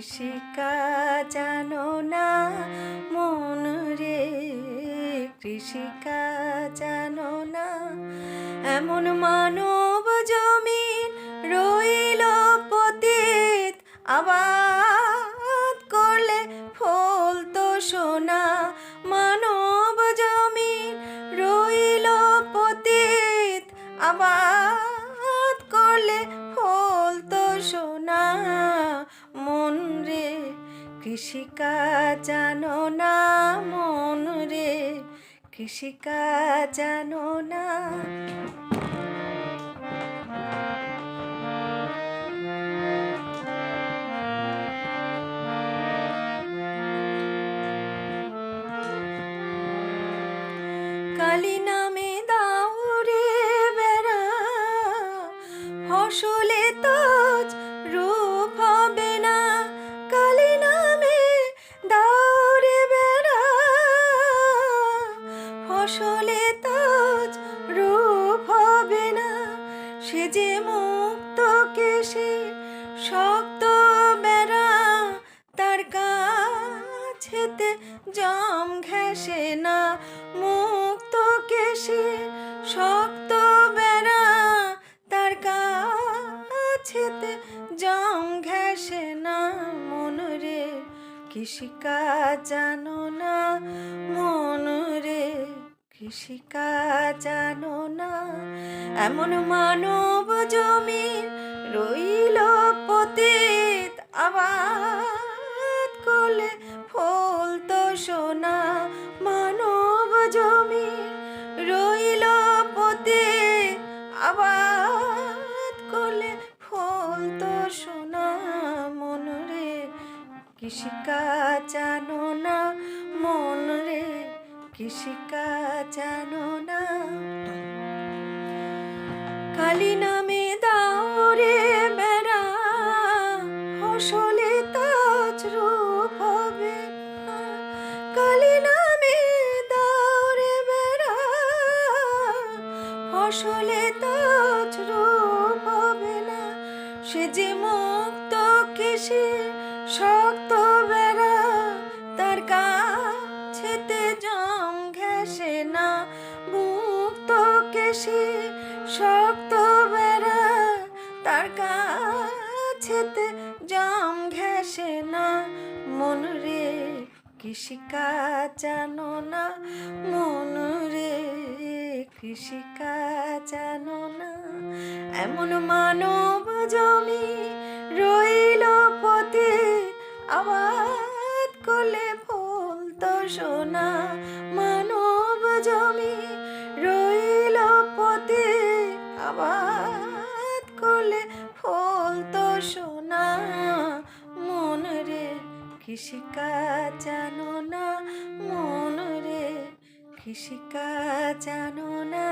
কৃষিকাজ জানো না মন রে, কৃষিকাজ জানো না। এমন মানব জমিন রইল পতিত, আবাদ করলে ফলতো সোনা। মানব জমিন রইল পতিত, আবাদ করলে ফলতো সোনা। মন রে কৃষিকাজ জানো না, মন রে কৃষিকাজ জানো না। কালী নামে দাও রে বেড়া, ফসলে তোজ রূপ হবে না। কালী নামে দাও রে বেড়া, ফসলে তোজ রূপ হবে না। সে যে মুক্ত কেশে শক্ত বেড়া, তার কাছেতে জম ঘেঁষে না। মুক্ত কেশে শক্ত বেড়া, তার কাছেতে জম ঘেঁষে না। মন রে কৃষিকাজ জানো না, মন রে কৃষিকাজ জানো না। এমন মানব জমিন রইল পতিত, আবাদ করলে ফলতো সোনা। মানব জমিন রইল পতিত, আবাদ করলে ফলতো সোনা। মন রে কৃষিকাজ জানো না, মন রে কৃষিকাজ জানো না। কালী নামে দাও রে বেড়া, ফসলে তাজ রূপ হবে না। কালী নামে দাও রে বেড়া, ফসলে তাজ রূপ হবে না। সে যে মুক্ত কেশে শক্ত বেড়া, তার কাছেতে জম ঘেঁষে না। মুক্ত কেশে শক্ত বেড়া, তার কাছেতে জম ঘেঁষে না। মন রে কৃষিকাজ জানো না, মন রে কৃষিকাজ জানো না। এমন মানব জমি রইল পতিত, আবাদ করলে ফলতো সোনা। মানব জমি রইল পতিত, আবাদ করলে ফলতো সোনা। মন রে কৃষিকাজ জানো না, মন রে কৃষিকাজ জানো না।